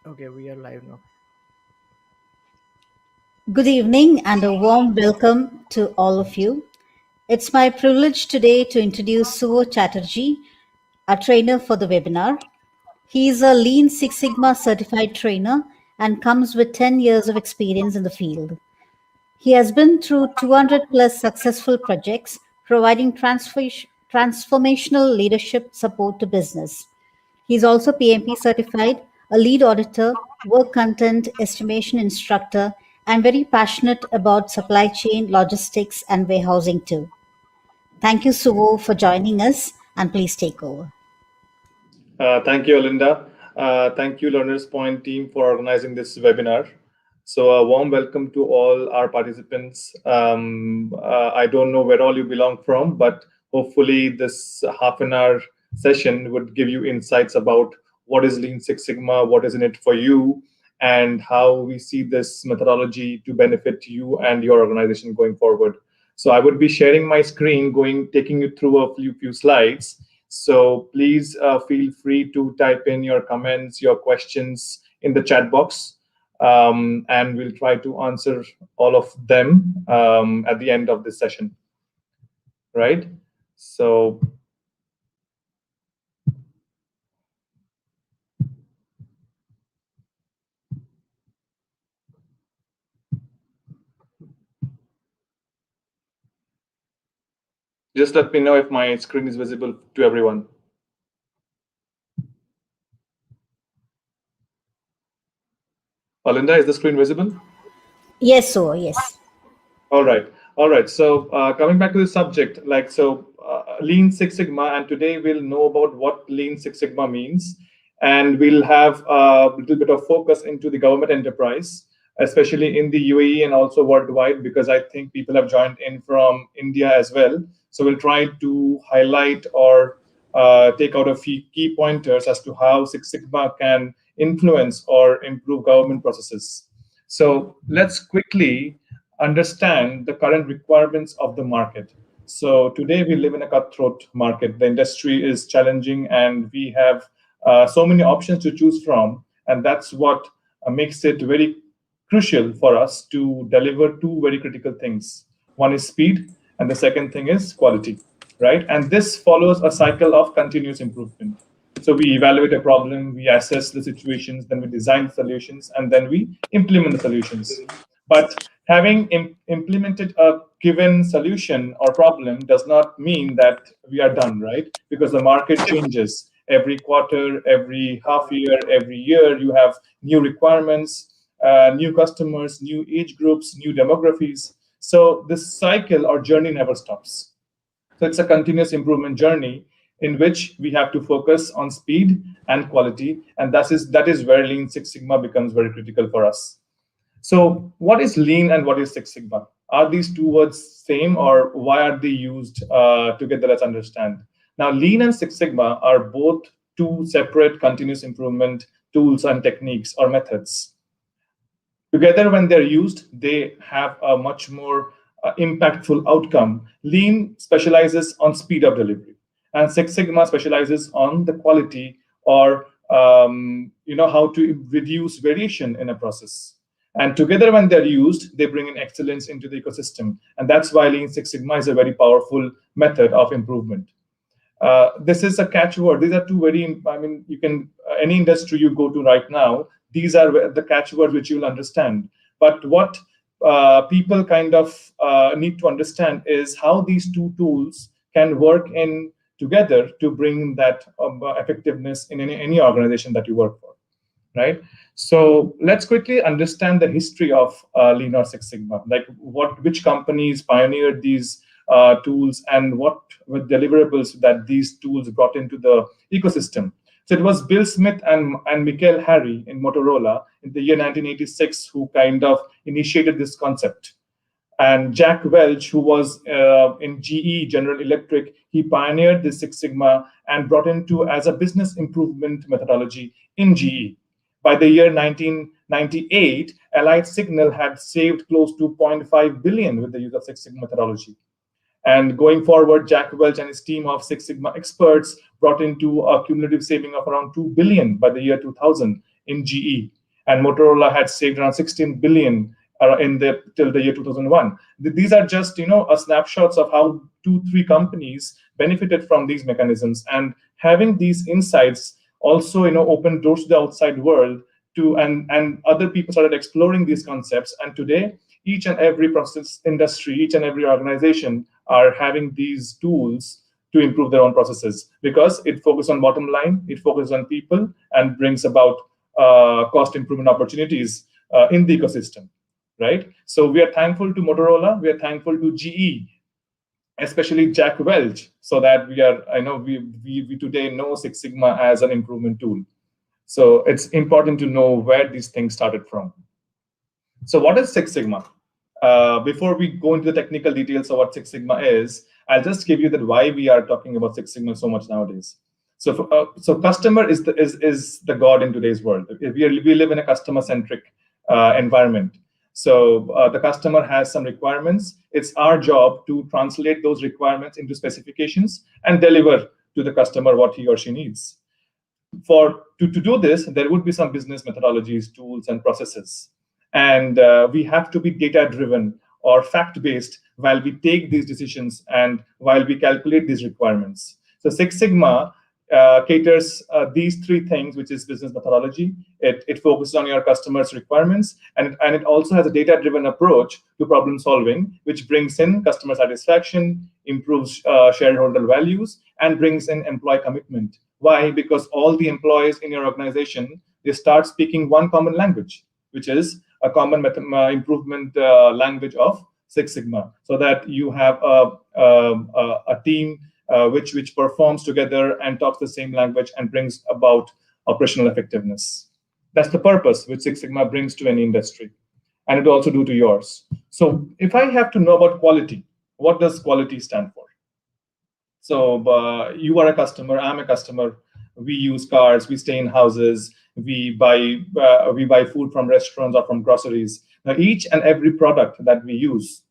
Okay, we are live now. Good evening and a warm welcome to all of you. It's my privilege today to introduce Suvo Chatterjee, our trainer for the webinar. He is a Lean Six Sigma certified trainer and comes with 10 years of experience in the field. He has been through 200 plus successful projects, providing transformational leadership support to business. He is also PMP certified, a lead auditor, work content estimation instructor, and very passionate about supply chain, logistics, and warehousing too. Thank you, Suvo, for joining us, and please take over. Thank you, Alinda. Thank you, Learners Point team, for organizing this webinar. So, a warm welcome to all our participants. I don't know where all you belong from, but hopefully, this half an hour session would give you insights about what is Lean Six Sigma, what is in it for you, and how we see this methodology to benefit you and your organization going forward. So, I would be sharing my screen, taking you through a few slides. So please feel free to type in your comments, your questions in the chat box, and we'll try to answer all of them at the end of this session. Right? So just let me know if my screen is visible to everyone. Alinda, is the screen visible? Yes, Suvo, yes. All right. All right. So coming back to the subject, Lean Six Sigma, and today we'll know about what Lean Six Sigma means, and we'll have a little bit of focus into the government enterprise, especially in the UAE and also worldwide, because I think people have joined in from India as well. So we'll try to highlight or take out a few key pointers as to how Six Sigma can influence or improve government processes. So let's quickly understand the current requirements of the market. So today we live in a cutthroat market. The industry is challenging, and we have so many options to choose from, and that's what makes it very crucial for us to deliver two very critical things. One is speed, and the second thing is quality, right? And this follows a cycle of continuous improvement. So we evaluate a problem, we assess the situations, then we design solutions, and then we implement the solutions. But having implemented a given solution or problem does not mean that we are done, right? Because the market changes every quarter, every half year, every year. You have new requirements, new customers, new age groups, new demographies. So this cycle or journey never stops. So it's a continuous improvement journey in which we have to focus on speed and quality, and that is where Lean Six Sigma becomes very critical for us. So, what is Lean and what is Six Sigma? Are these two words same, or why are they used together? Let's understand. Now, Lean and Six Sigma are both two separate continuous improvement tools and techniques or methods. Together, when they're used, they have a much more impactful outcome. Lean specializes on speed of delivery, and Six Sigma specializes on the quality or how to reduce variation in a process. And together, when they're used, they bring in excellence into the ecosystem, and that's why Lean Six Sigma is a very powerful method of improvement. This is a catchword. These are two very, I mean, you can, any industry you go to right now, these are the catchwords which you'll understand. But what people kind of need to understand is how these two tools can work in together to bring that effectiveness in any organization that you work for, right? So let's quickly understand the history of Lean or Six Sigma, like which companies pioneered these tools and what were deliverables that these tools brought into the ecosystem. So it was Bill Smith and Michael Harry in Motorola in the year 1986 who kind of initiated this concept. And Jack Welch, who was in GE, General Electric, he pioneered the Six Sigma and brought into as a business improvement methodology in GE. By the year 1998, Allied Signal had saved close to 0.5 billion with the use of Six Sigma methodology. And going forward, Jack Welch and his team of Six Sigma experts brought into a cumulative saving of around 2 billion by the year 2000 in GE, and Motorola had saved around 16 billion in the till the year 2001. These are just a snapshots of how two three companies benefited from these mechanisms, and having these insights also opened doors to the outside world to and other people started exploring these concepts. And today each and every process industry, each and every organization are having these tools to improve their own processes, because it focuses on bottom line, it focuses on people, and brings about cost improvement opportunities in the ecosystem, right? So we are thankful to Motorola, we are thankful to GE, especially Jack Welch, so that I know we today know Six Sigma as an improvement tool. So it's important to know where these things started from. So what is Six Sigma? Before we go into the technical details of what Six Sigma is, I'll just give you that why we are talking about Six Sigma so much nowadays. So customer is the god in today's world. We live in a customer-centric environment. So the customer has some requirements. It's our job to translate those requirements into specifications and deliver to the customer what he or she needs. To do this, there would be some business methodologies, tools, and processes. And we have to be data-driven or fact-based while we take these decisions and while we calculate these requirements. So Six Sigma caters these three things, which is business methodology. It focuses on your customers' requirements, and it also has a data-driven approach to problem solving, which brings in customer satisfaction, improves shareholder values, and brings in employee commitment. Why? Because all the employees in your organization, they start speaking one common language, which is a common improvement language of Six Sigma, so that you have a team which performs together and talks the same language and brings about operational effectiveness. That's the purpose which Six Sigma brings to any industry, and it will also do to yours. So if I have to know about quality, what does quality stand for? So you are a customer, I'm a customer. We use cars, we stay in houses, we buy food from restaurants or from groceries. Now, each and every product that we use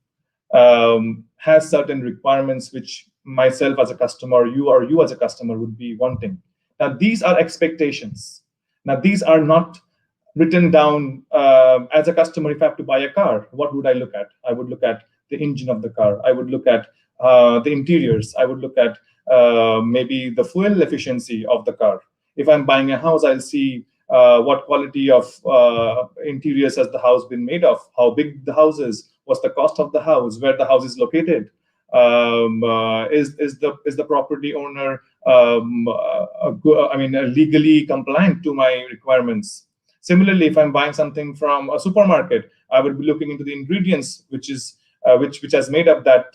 has certain requirements which myself as a customer, you as a customer would be wanting. Now, these are expectations. Now, these are not written down as a customer. If I have to buy a car, what would I look at? I would look at the engine of the car. I would look at the interiors. I would look at maybe the fuel efficiency of the car. If I'm buying a house, I'll see what quality of interiors has the house been made of, how big the house is, what's the cost of the house, where the house is located, is the property owner legally compliant to my requirements. Similarly, if I'm buying something from a supermarket, I would be looking into the ingredients, which has made up that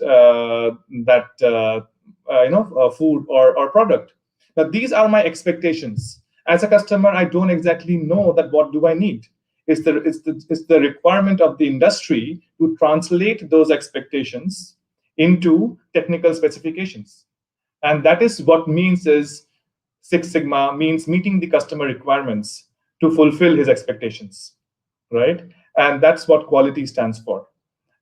food or product. Now, these are my expectations. As a customer, I don't exactly know that what do I need. It's the requirement of the industry to translate those expectations into technical specifications. And that is what means is Six Sigma means meeting the customer requirements to fulfill his expectations, right? And that's what quality stands for.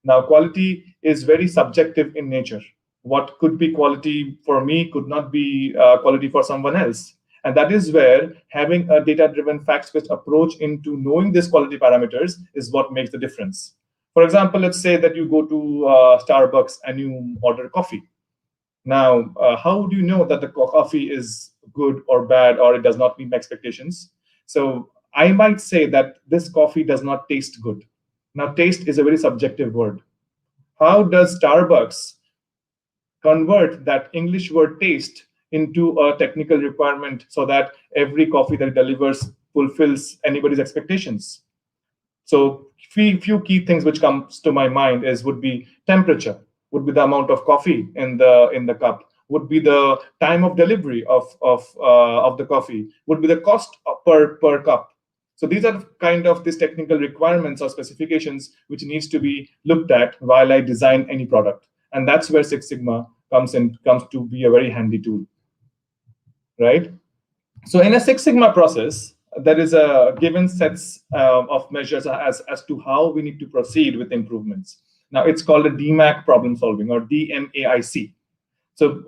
Now, quality is very subjective in nature. What could be quality for me could not be quality for someone else. And that is where having a data-driven, facts-based approach into knowing these quality parameters is what makes the difference. For example, let's say that you go to Starbucks and you order coffee. Now, how do you know that the coffee is good or bad, or it does not meet my expectations? So I might say that this coffee does not taste good. Now, taste is a very subjective word. How does Starbucks convert that English word taste into a technical requirement so that every coffee that it delivers fulfills anybody's expectations? So few key things which comes to my mind would be temperature, would be the amount of coffee in the cup, would be the time of delivery of the coffee, would be the cost per cup. So these are kind of these technical requirements or specifications which needs to be looked at while I design any product. And that's where Six Sigma comes to be a very handy tool, right? So in a Six Sigma process, there is a given sets of measures as to how we need to proceed with improvements. Now, it's called a DMAIC problem solving, or DMAIC. So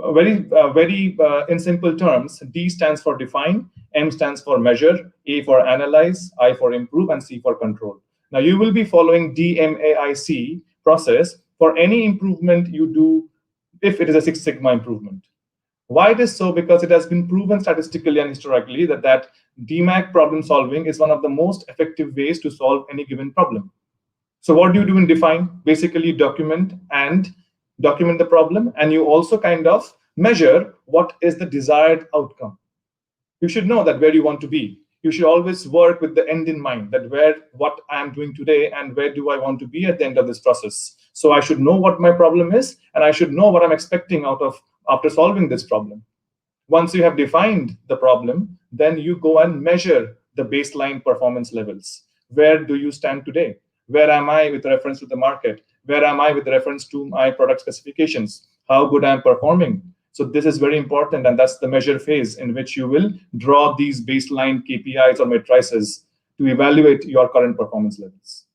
in simple terms, D stands for define, M stands for measure, A for analyze, I for improve, and C for control. Now you will be following DMAIC process for any improvement you do if it is a Six Sigma improvement. Why it is so? Because it has been proven statistically and historically that DMAC problem solving is one of the most effective ways to solve any given problem. So what do you do in define? Basically, you document the problem, and you also kind of measure what is the desired outcome. You should know that where you want to be. You should always work with the end in mind, that what I am doing today and where do I want to be at the end of this process. So I should know what my problem is, and I should know what I'm expecting out of after solving this problem. Once you have defined the problem, then you go and measure the baseline performance levels. Where do you stand today? Where am I with reference to the market? Where am I with reference to my product specifications? How good I'm performing? So this is very important, and that's the measure phase in which you will draw these baseline KPIs or matrices to evaluate your current performance levels.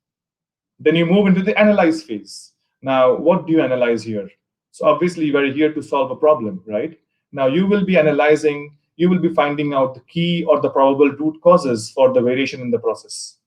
Then you move into the analyze phase. Now, what do you analyze here? So obviously, you are here to solve a problem, right? Now, you will be analyzing, you will be finding out the key or the probable root causes for the variation in the process.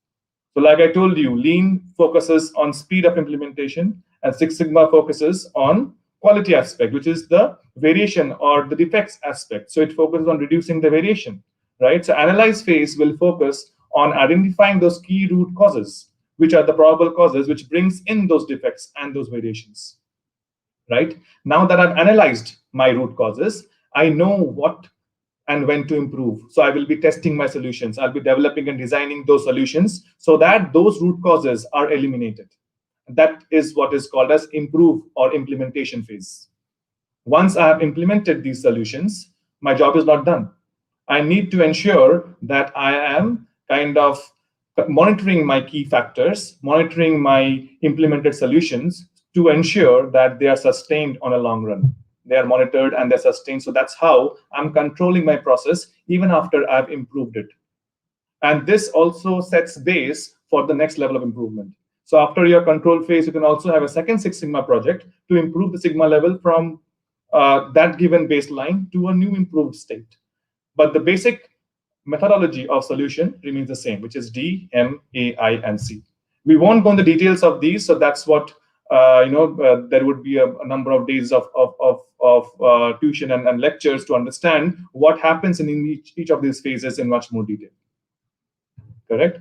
So like I told you, Lean focuses on speed of implementation, and Six Sigma focuses on quality aspect, which is the variation or the defects aspect. So it focuses on reducing the variation, right? So analyze phase will focus on identifying those key root causes, which are the probable causes which brings in those defects and those variations, right? Now that I've analyzed my root causes, I know what and when to improve. So I will be testing my solutions. I'll be developing and designing those solutions so that those root causes are eliminated. That is what is called as improve or implementation phase. Once I have implemented these solutions, my job is not done. I need to ensure that I am kind of monitoring my key factors, monitoring my implemented solutions to ensure that they are sustained on a long run. They are monitored and they're sustained. So that's how I'm controlling my process even after I've improved it. And this also sets base for the next level of improvement. So after your control phase, you can also have a second Six Sigma project to improve the Sigma level from that given baseline to a new improved state. But the basic methodology of solution remains the same, which is D, M, A, I, and C. We won't go into the details of these, so that's what there would be a number of days of tuition and lectures to understand what happens in each of these phases in much more detail. Correct?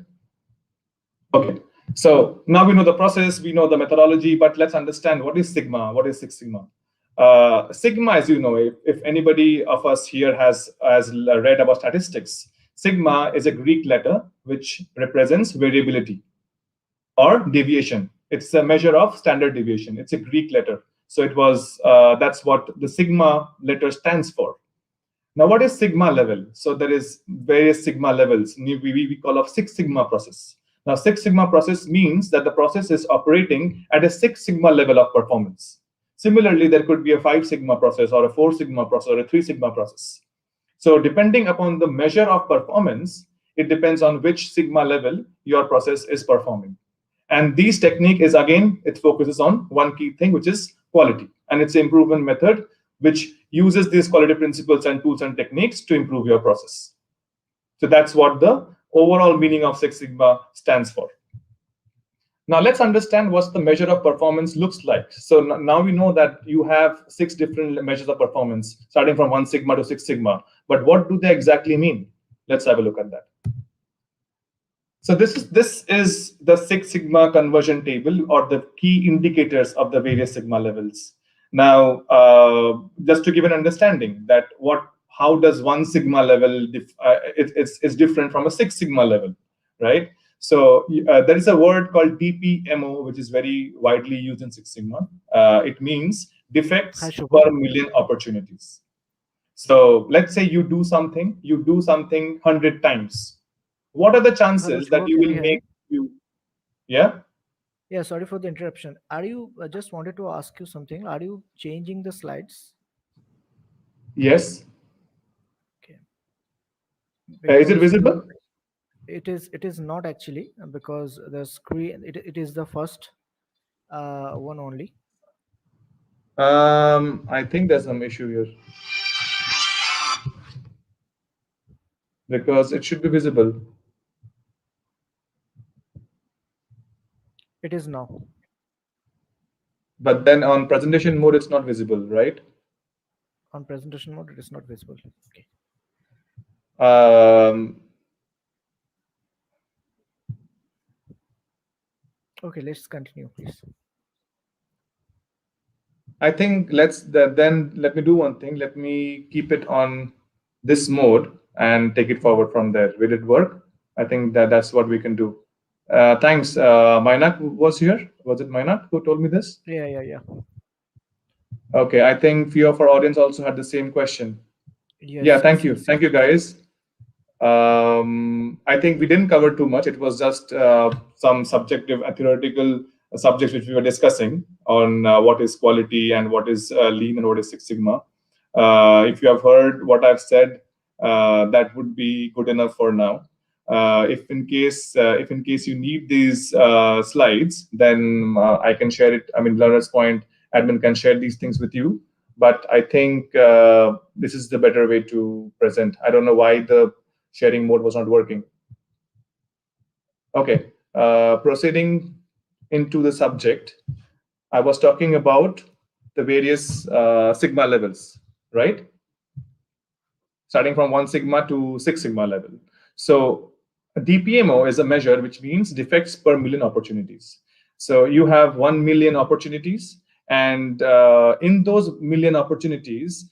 Okay. So now we know the process, we know the methodology, but let's understand what is Sigma, what is Six Sigma. Sigma, as you know, if anybody of us here has read about statistics, Sigma is a Greek letter which represents variability or deviation. It's a measure of standard deviation. It's a Greek letter. So it was that's what the Sigma letter stands for. Now, what is Sigma level? So there is various Sigma levels. We call of Six Sigma process. Now, Six Sigma process means that the process is operating at a Six Sigma level of performance. Similarly, there could be a Five Sigma process or a Four Sigma process or a Three Sigma process. So depending upon the measure of performance, it depends on which Sigma level your process is performing. And these technique is, again, it focuses on one key thing, which is quality. And it's an improvement method which uses these quality principles and tools and techniques to improve your process. So that's what the overall meaning of Six Sigma stands for. Now let's understand what the measure of performance looks like. So now we know that you have 6 different measures of performance, starting from 1 Sigma to 6 Sigma. But what do they exactly mean? Let's have a look at that. So this is the Six Sigma conversion table, or the key indicators of the various Sigma levels. Now, just to give an understanding that how does 1 Sigma level it's different from a 6 Sigma level, right? So there is a word called DPMO, which is very widely used in Six Sigma. It means defects per million opportunities. So let's say you do something 100 times. What are the chances that you will make yeah? Yeah, sorry for the interruption. Are you just wanted to ask you something? Are you changing the slides? Yes. Okay. Is it visible? It is not actually, because the screen it is the first one only. I think there's some issue here because it should be visible, It is now. but then on presentation mode, it's not visible, right? On presentation mode, it is not visible. Okay. Um, Okay, let's continue, please. I think then let me do one thing. Let me keep it on this mode and take it Mhm. forward from there. Will it work? I think that's what we can do. Thanks. Mainak was here. Was it Mainak who told me this? Yeah, yeah, yeah. Okay, I think few of our audience also had the same question. Yeah, Yes, thank yes, you. yes. Thank you, guys. I think we didn't cover too much. It was just some subjective, theoretical subjects which we were discussing on what is quality and what is lean and what is Six Sigma. If you have heard what I've said, that would be good enough for now. If in case you need these slides, then I can share it. I mean, Learner's Point admin can share these things with you. But I think this is the better way to present. I don't know why the sharing mode was not working. Okay, proceeding into the subject, I was talking about the various sigma levels, right? Starting from 1 sigma to 6 sigma level. So DPMO is a measure which means defects per million opportunities. So you have 1 million opportunities, and in those million opportunities,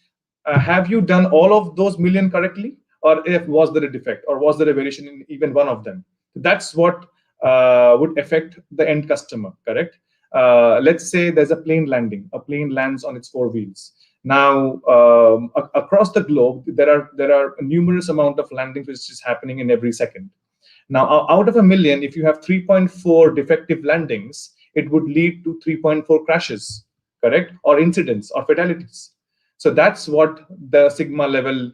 have you done all of those million correctly, or if was there a defect, or was there a variation in even one of them? That's what would affect the end customer, correct? Let's say there's a plane landing. A plane lands on its four wheels. Now, across the globe, there are numerous amount of landings which is happening in every second. Now, out of a million, if you have 3.4 defective landings, it would lead to 3.4 crashes, correct, or incidents or fatalities. So that's what the sigma level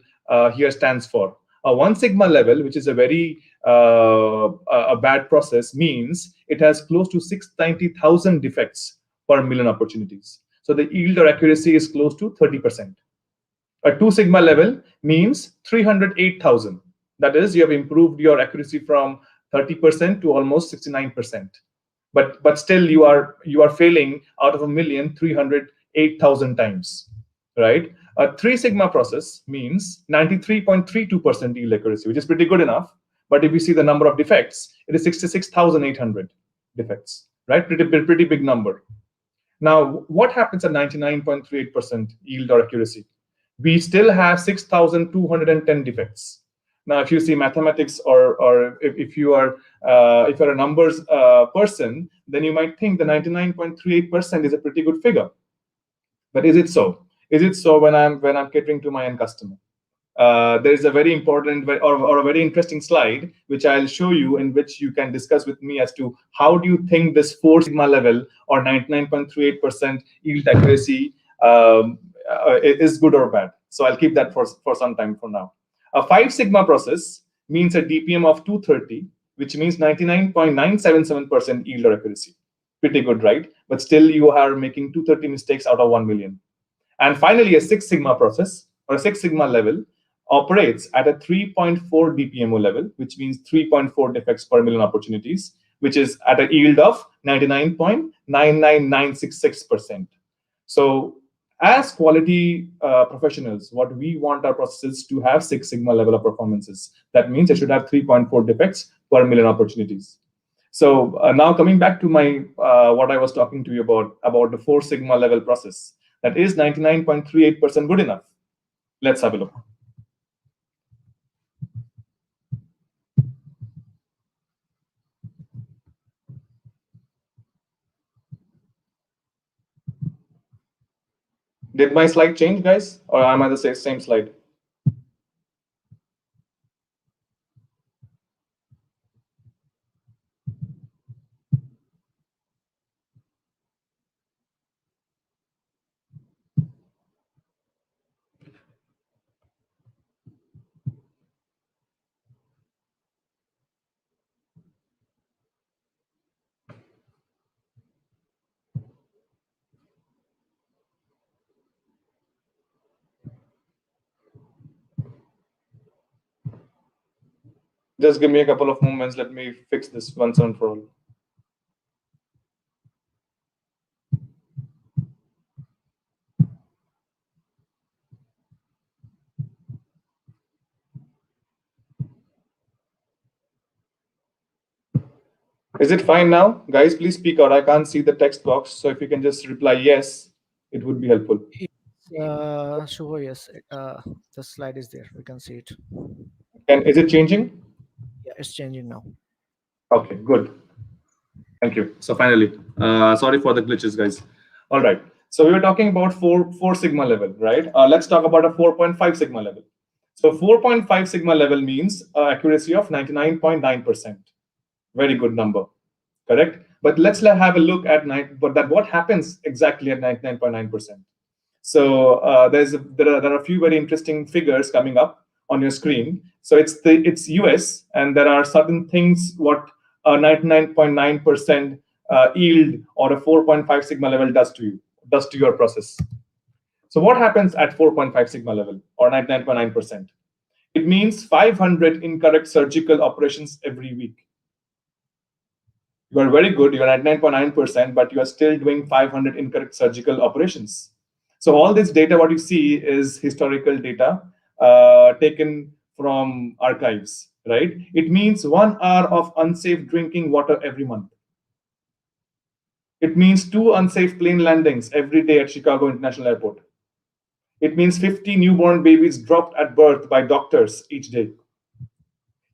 here stands for. A 1 sigma level, which is a very a bad process, means it has close to 690,000 defects per million opportunities. So the yield or accuracy is close to 30%. A 2 sigma level means 308,000. That is, you have improved your accuracy from 30% to almost 69%. But still you are failing out of a million 308,000 times, right? A 3 sigma process means 93.32% yield accuracy, which is pretty good enough. But if you see the number of defects, it is 66,800 defects, right? Pretty big number. Now, what happens at 99.38% yield or accuracy? We still have 6,210 defects. Now, if you see mathematics, or if you're a numbers person, then you might think the 99.38% is a pretty good figure. But is it so? Is it so when I'm catering to my end customer? There is a very important or a very interesting slide which I'll show you, in which you can discuss with me as to how do you think this 4 sigma level or 99.38% yield accuracy is good or bad. So I'll keep that for some time for now. A 5 sigma process means a DPM of 230, which means 99.977% yield or accuracy. Pretty good, right? But still you are making 230 mistakes out of 1 million. And finally, a Six Sigma process or a Six Sigma level operates at a 3.4 DPMO level, which means 3.4 defects per million opportunities, which is at a yield of 99.99966%. So, as quality professionals, what we want our processes to have Six Sigma level of performances. That means it should have 3.4 defects per million opportunities. So now coming back to my what I was talking to you about the 4 sigma level process, that is 99.38% good enough. Let's have a look. Did my slide change, guys, or am I the same slide? Just give me a couple of moments. Let me fix this once and for all. Is it fine now? Guys, please speak out. I can't see the text box. So if you can just reply yes, it would be helpful. Sure, yes. The slide is there. We can see it. And is it changing? Yeah, it's changing now. Okay, good. Thank you. So finally, sorry for the glitches, guys. All right. So we were talking about four sigma level, right? Let's talk about a 4.5 sigma level. So 4.5 sigma level means accuracy of 99.9%. Very good number, correct? But let's have a look at what happens exactly at 99.9%. So there are a few very interesting figures coming up on your screen. So it's US, and there are certain things what a 99.9% yield or a 4.5 sigma level does to your process. So what happens at 4.5 sigma level or 99.9%? It means 500 incorrect surgical operations every week. You are very good, you are at 9.9%, but you are still doing 500 incorrect surgical operations. So all this data, what you see is historical data taken from archives, right? It means 1 hour of unsafe drinking water every month. It means 2 unsafe plane landings every day at Chicago International Airport. It means 50 newborn babies dropped at birth by doctors each day.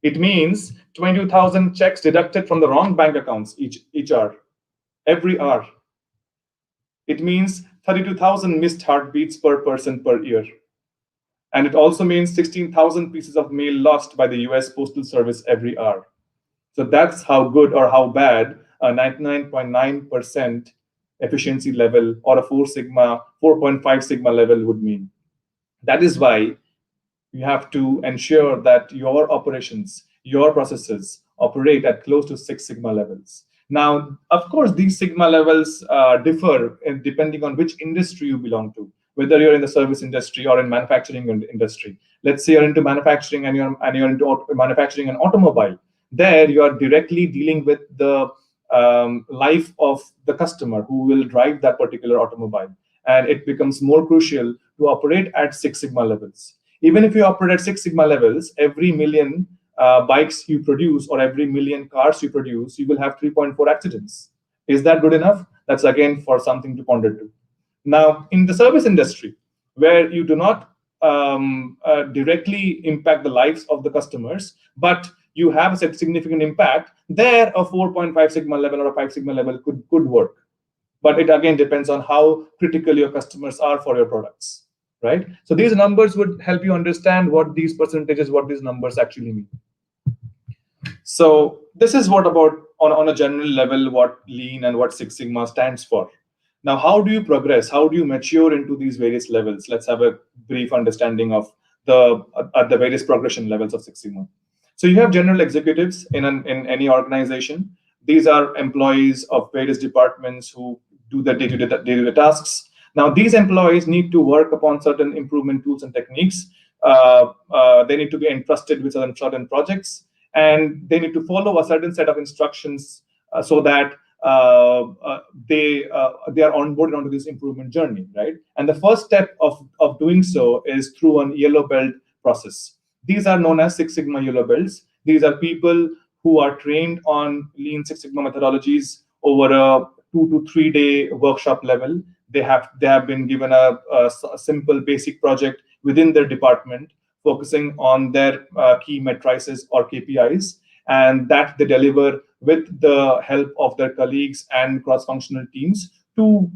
It means 22,000 checks deducted from the wrong bank accounts each hour, every hour. It means 32,000 missed heartbeats per person per year. And it also means 16,000 pieces of mail lost by the US Postal Service every hour. So that's how good or how bad a 99.9% efficiency level or a 4.5 sigma level would mean. That is why you have to ensure that your operations, your processes operate at close to 6 sigma levels. Now, of course, these sigma levels differ depending on which industry you belong to, whether you're in the service industry or in manufacturing industry. Let's say you're into manufacturing and you're into manufacturing an automobile. There, you are directly dealing with the life of the customer who will drive that particular automobile, and it becomes more crucial to operate at 6 sigma levels. Even if you operate at 6 sigma levels, every million bikes you produce or every million cars you produce, you will have 3.4 accidents. Is that good enough? That's again for something to ponder to. Now, in the service industry, where you do not directly impact the lives of the customers, but you have a significant impact, there a 4.5 sigma level or a 5 sigma level could work. But it again depends on how critical your customers are for your products, right? So these numbers would help you understand what these percentages, what these numbers actually mean. So this is what about on a general level what lean and what Six Sigma stands for. Now, how do you progress? How do you mature into these various levels? Let's have a brief understanding of the various progression levels of Six Sigma. So you have general executives in any organization. These are employees of various departments who do the day-to-day tasks. Now, these employees need to work upon certain improvement tools and techniques. They need to be entrusted with certain projects, and they need to follow a certain set of instructions so that they are onboarded onto this improvement journey, right? And the first step of doing so is through an yellow belt process. These are known as Six Sigma yellow belts. These are people who are trained on Lean Six Sigma methodologies over a 2 to 3 day workshop level. They have been given a simple basic project within their department, focusing on their key matrices or KPIs, and that they deliver with the help of their colleagues and cross-functional teams to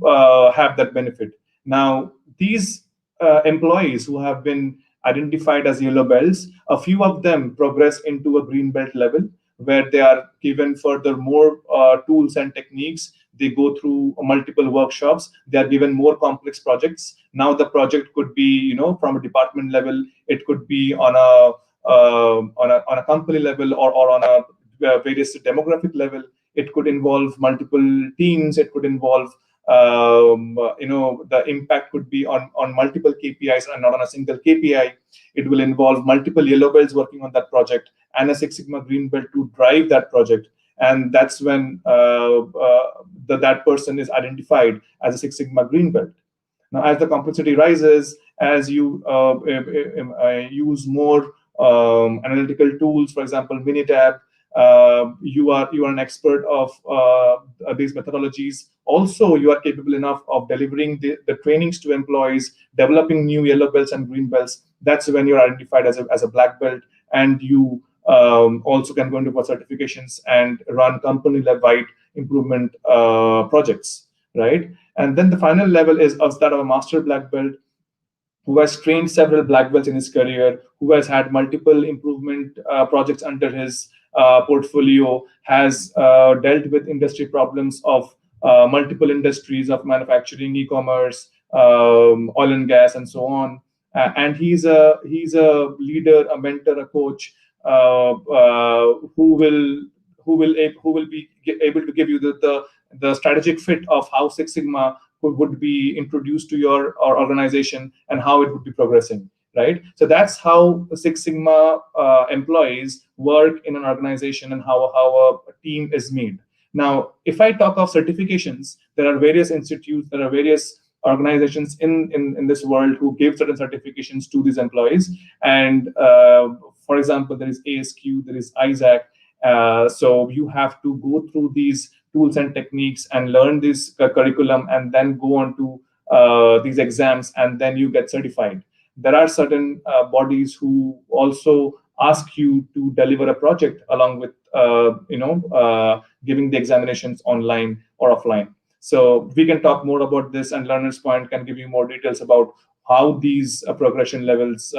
have that benefit. Now, these employees who have been identified as yellow belts, a few of them progress into a green belt level where they are given further more tools and techniques. They go through multiple workshops. They are given more complex projects. Now the project could be, from a department level. It could be on a company level or on a various demographic level. It could involve multiple teams. It could involve The impact could be on multiple KPIs and not on a single KPI. It will involve multiple yellow belts working on that project and a Six Sigma green belt to drive that project. And that's when that person is identified as a Six Sigma green belt. Now, as the complexity rises, as you use more analytical tools, for example, Minitab, you are an expert of these methodologies. Also, you are capable enough of delivering the trainings to employees, developing new yellow belts and green belts. That's when you're identified as a black belt, and you also can go into for certifications and run company-wide improvement projects, right? And then the final level is of that of a master black belt, who has trained several black belts in his career, who has had multiple improvement projects under his portfolio, has dealt with industry problems of multiple industries of manufacturing, e-commerce, oil and gas, and so on. And he's a leader, a mentor, a coach, who will be able to give you the strategic fit of how Six Sigma would be introduced to your organization and how it would be progressing, right? So that's how Six Sigma employees work in an organization and how a team is made. Now, if I talk of certifications, there are various institutes, there are various organizations in this world who give certain certifications to these employees. And for example, there is ASQ, there is ISAC. So you have to go through these tools and techniques and learn this curriculum, and then go on to these exams, and then you get certified. There are certain bodies who also ask you to deliver a project along with giving the examinations online or offline. So we can talk more about this, and Learner's Point can give you more details about how these progression levels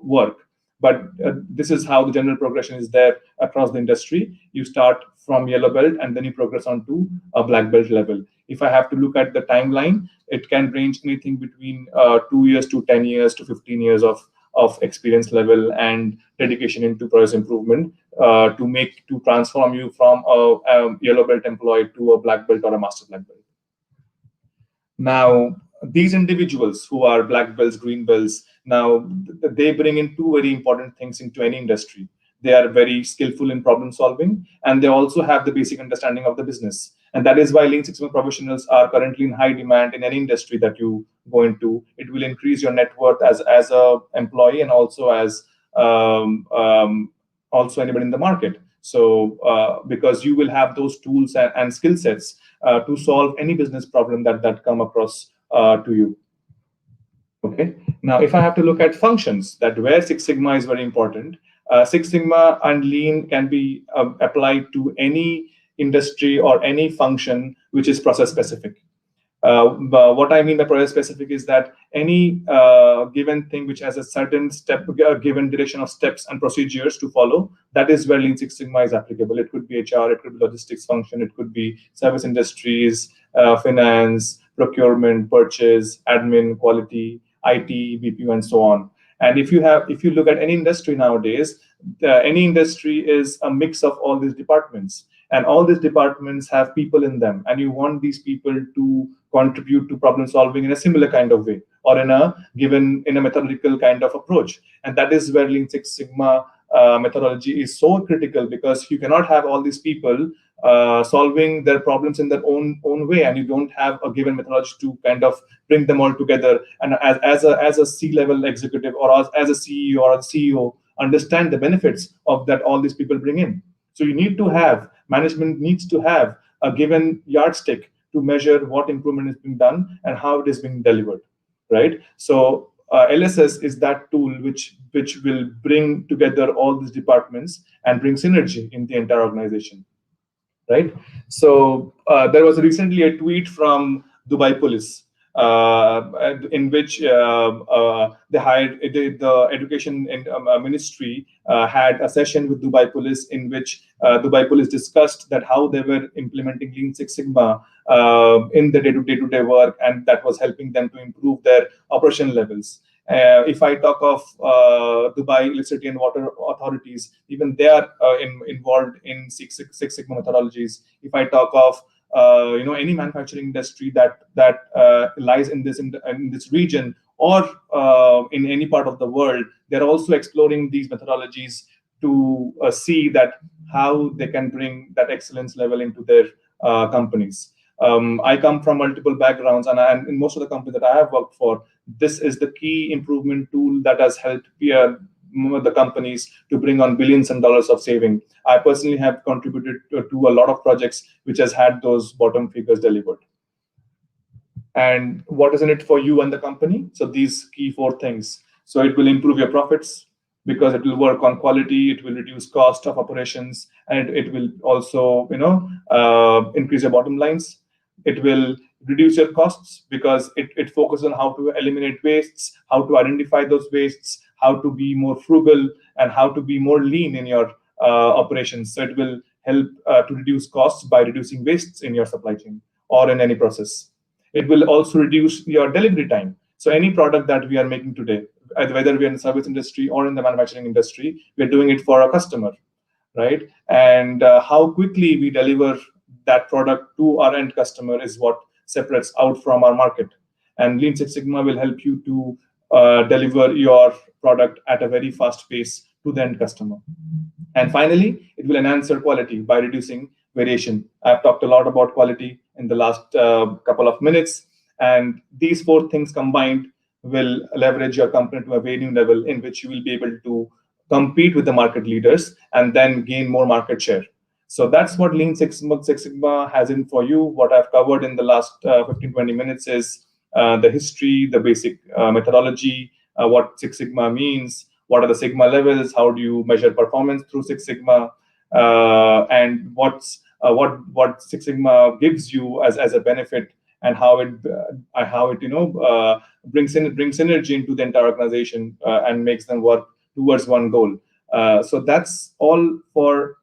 work. But this is how the general progression is there across the industry. You start from yellow belt, and then you progress on to a black belt level. If I have to look at the timeline, it can range anything between 2 years to 10 years to 15 years of experience level and dedication into process improvement to transform you from a yellow belt employee to a black belt or a master black belt. Now, these individuals who are black belts, green belts, now they bring in two very important things into any industry. They are very skillful in problem solving, and they also have the basic understanding of the business. And that is why Lean Six Sigma professionals are currently in high demand in any industry that you go into. It will increase your net worth as a employee, and also as also anybody in the market. So because you will have those tools and skill sets to solve any business problem that come across to you. Okay. Now, if I have to look at functions, that where Six Sigma is very important, Six Sigma and Lean can be applied to any industry or any function which is process specific. But what I mean by process specific is that any given thing which has a certain step, given direction of steps and procedures to follow, that is where Lean Six Sigma is applicable. It could be HR, it could be logistics function, it could be service industries, finance, procurement, purchase, admin, quality, IT, BPU, and so on. And if you look at any industry nowadays, any industry is a mix of all these departments. And all these departments have people in them, and you want these people to contribute to problem solving in a similar kind of way, or in a methodical kind of approach. And that is where Lean Six Sigma methodology is so critical, because you cannot have all these people solving their problems in their own way, and you don't have a given methodology to kind of bring them all together. And as a C-level executive, or as a CEO or a CEO, understand the benefits of that all these people bring in. So management needs to have a given yardstick to measure what improvement is being done and how it is being delivered, right? So LSS is that tool which will bring together all these departments and bring synergy in the entire organization, right? So there was recently a tweet from Dubai Police, in which the education ministry had a session with Dubai Police, in which Dubai Police discussed that how they were implementing Lean Six Sigma in the day-to-day work, and that was helping them to improve their operation levels. If I talk of Dubai Electricity and Water Authorities, even they are involved in Six Sigma methodologies. If I talk of any manufacturing industry that lies in this region or in any part of the world. They're also exploring these methodologies to see that how they can bring that excellence level into their companies. I come from multiple backgrounds, and in most of the companies that I have worked for, this is the key improvement tool that has helped the companies to bring on billions and dollars of saving. I personally have contributed to a lot of projects which has had those bottom figures delivered. And what is in it for you and the company? So these key four things. So it will improve your profits because it will work on quality, it will reduce cost of operations, and it will also increase your bottom lines. It will reduce your costs because it focuses on how to eliminate wastes, how to identify those wastes, how to be more frugal, and how to be more lean in your operations. So it will help to reduce costs by reducing wastes in your supply chain or in any process. It will also reduce your delivery time. So any product that we are making today, whether we are in the service industry or in the manufacturing industry, we are doing it for a customer, right? And how quickly we deliver that product to our end customer is what separates out from our market. And Lean Six Sigma will help you to deliver your product at a very fast pace to the end customer. And finally, it will enhance your quality by reducing variation. I've talked a lot about quality in the last couple of minutes, and these four things combined will leverage your company to a very new level in which you will be able to compete with the market leaders and then gain more market share. So that's what Lean Six Sigma has in for you. What I've covered in the last 15, 20 minutes is the history, the basic methodology, what Six Sigma means, what are the Sigma levels, how do you measure performance through Six Sigma, and what Six Sigma gives you as a benefit, and how it brings synergy into the entire organization and makes them work towards one goal. So that's all for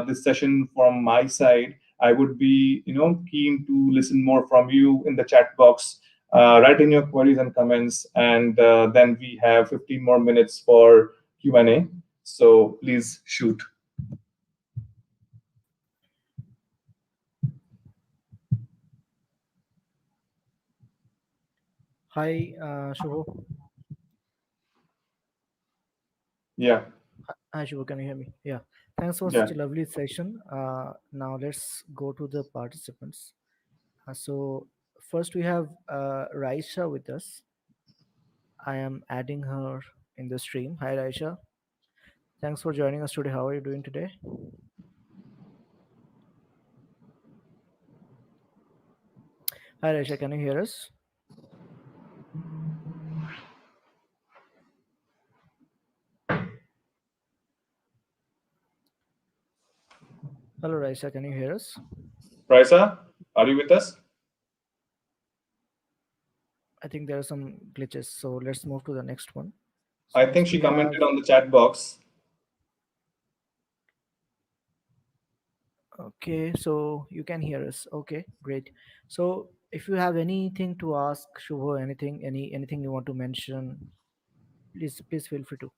this session from my side. I would be keen to listen more from you in the chat box. Write in your queries and comments, and then we have 15 more minutes for Q&A. So please shoot. Hi, Shubho. Yeah. Hi, Shubho. Can you hear me? Yeah. Thanks for Yeah. such a lovely session. Now let's go to the participants. So first we have Raisha with us. I am adding her in the stream. Hi, Raisha. Thanks for joining us today. How are you doing today? Hi, Raisha. Can you hear us? Hello, Raisha. Can you hear us? Raisa, are you with us? I think there are some glitches. So let's move to the next one. So I think next she we have. commented on the chat box. Okay, so you can hear us. Okay, great. So if you have anything to ask Shubho, anything you want to mention, please feel free to.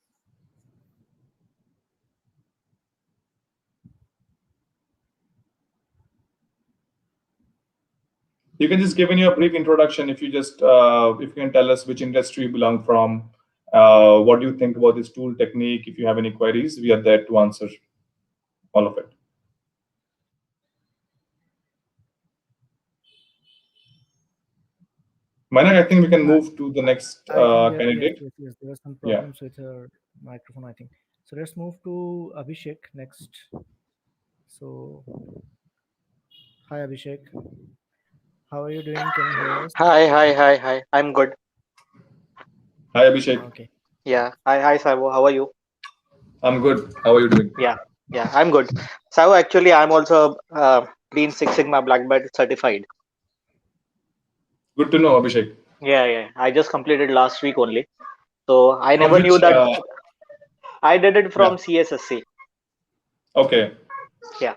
You can just give in your brief introduction. If you can tell us which industry you belong from, what do you think about this tool technique? If you have any queries, we are there to answer all of it. Manak, I think we can I, move to the next I think there, yes, candidate. yes, yes, there are some Yeah. problems with her microphone, I think. So let's move to Abhishek next. So hi Abhishek, how are you doing? Can you hear us? Hi. I'm good. Hi, Abhishek. Okay. Yeah. Hi, Saivo. How are you? I'm good. How are you doing? Yeah. Yeah, I'm good. Saivo, actually, I'm also Lean Six Sigma Black Belt certified. Good to know, Abhishek. Yeah. I just completed last week only. So I From never knew which? that I did it Yeah. from CSSC. Okay. Yeah.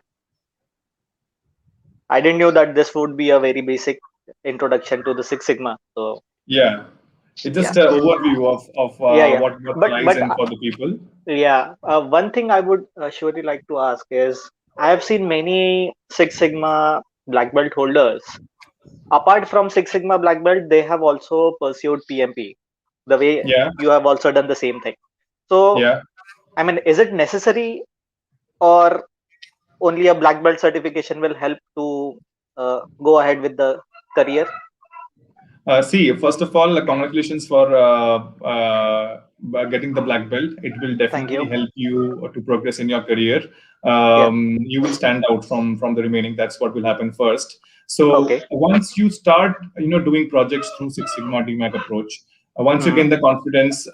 I didn't know that this would be a very basic introduction to the Six Sigma. So Yeah. It's yeah. just an overview of Yeah. what But lies but in for the people. yeah, one thing I would surely like to ask is I have seen many Six Sigma black belt holders, apart from Six Sigma black belt, they have also pursued PMP, the way Yeah, you have also done the same thing. So, yeah. I mean, is it necessary, or only a black belt certification will help to go ahead with the career? See, first of all, congratulations for getting the black belt. It will Thank definitely you. help you to progress in your career. Yeah. You will stand out from the remaining. That's what will happen first. So Okay. once you start, doing projects through Six Sigma DMAC approach, once you Hmm. gain the confidence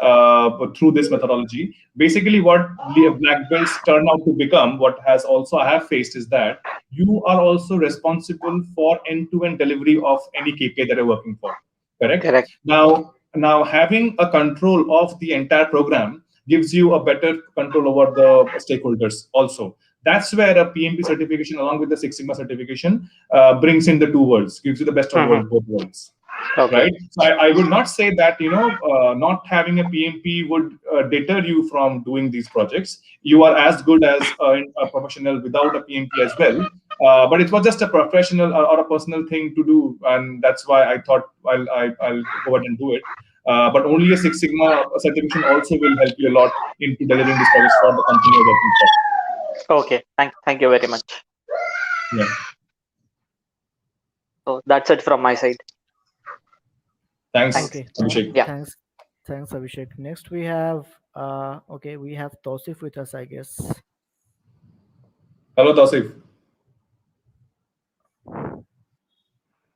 through this methodology, basically what black belts turn out to become, what has also I have faced is that you are also responsible for end-to-end delivery of any KPI that you're working for. Correct. Correct. Now having a control of the entire program gives you a better control over the stakeholders. Also, that's where a PMP certification, along with the Six Sigma certification, brings in the two worlds, gives you the best of Hmm. both worlds, Okay. right? So I would not say that not having a PMP would deter you from doing these projects. You are as good as a professional without a PMP as well. But it was just a professional or a personal thing to do, and that's why I thought I'll go ahead and do it. But only a Six Sigma certification also will help you a lot into delivering these projects for the company you're working for. Okay. Thank you very much. Yeah. So that's it from my side. Thanks, Thanks. Okay, Abhishek. Yeah. thanks, Abhishek. Next we have okay, we have Tausif with us, I guess. Hello, Tausif.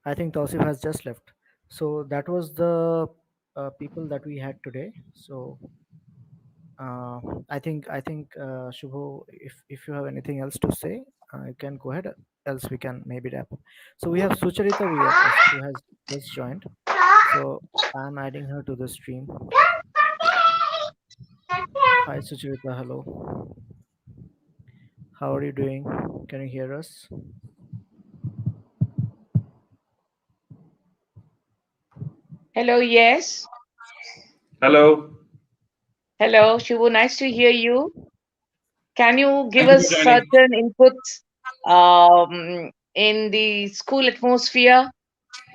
I think Tausif has just left. So that was the people that we had today. So I think Shubho, if you have anything else to say, you can go ahead. Else we can maybe wrap up. So we have Sucharita with us who has just joined. So I'm adding her to the stream. Hi Sucharita, hello. How are you doing? Can you hear us? Hello, yes. Hello. Hello, Shubhu. Nice to hear you. Can you give Thank you for us joining. certain inputs in the school atmosphere,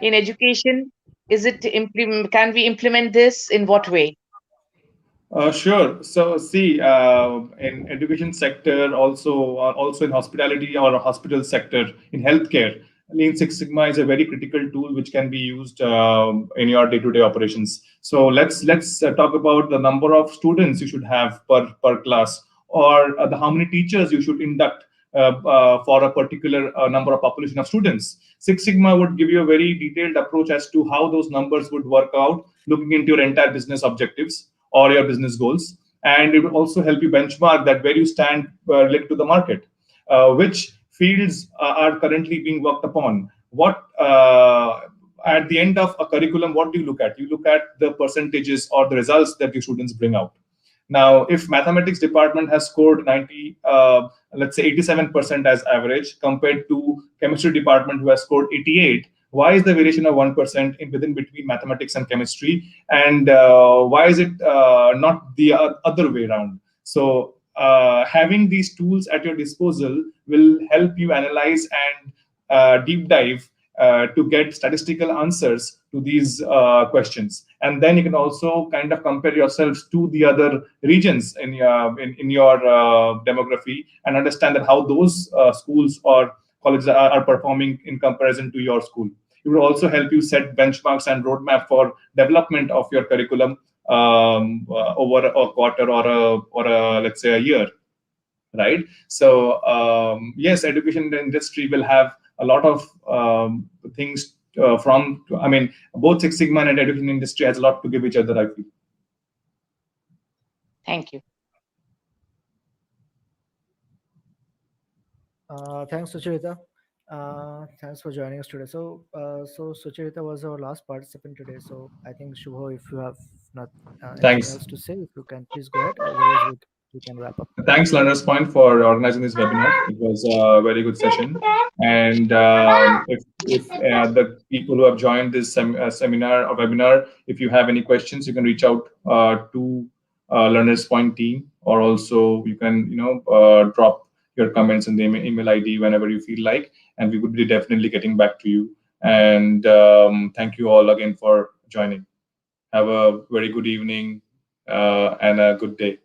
in education? Is it can we implement this in what way? Sure. So, see, in education sector, also in hospitality or hospital sector, in healthcare, Lean Six Sigma is a very critical tool which can be used in your day-to-day operations. So let's talk about the number of students you should have per class, or the how many teachers you should induct for a particular number of population of students. Six Sigma would give you a very detailed approach as to how those numbers would work out, looking into your entire business objectives or your business goals, and it will also help you benchmark that where you stand related to the market, which fields are currently being worked upon, what at the end of a curriculum, what do you look at? You look at the percentages or the results that your students bring out. Now, if mathematics department has scored 90, let's say 87% as average, compared to chemistry department who has scored 88, why is the variation of 1% in within between mathematics and chemistry, and why is it not the other way around? So having these tools at your disposal will help you analyze and deep dive to get statistical answers to these questions, and then you can also kind of compare yourselves to the other regions in your demography, and understand that how those schools or colleges are performing in comparison to your school. It will also help you set benchmarks and roadmap for development of your curriculum over a quarter or let's say a year, right? So yes, education industry will have a lot of things from. I mean, both Six Sigma and education industry has a lot to give each other, I feel. Thank you. Thanks, Sucharita. Thanks for joining us today. So Sucharita was our last participant today. So I think Shubho, if you have not anything Thanks. else to say, if you can please go ahead. Otherwise, we can wrap up. Thanks, Learners Point, for organizing this webinar. It was a very good session. And if the people who have joined this seminar or webinar, if you have any questions, you can reach out to Learners Point team, or also you can drop your comments in the email ID whenever you feel like, and we would be definitely getting back to you. And thank you all again for joining. Have a very good evening and a good day.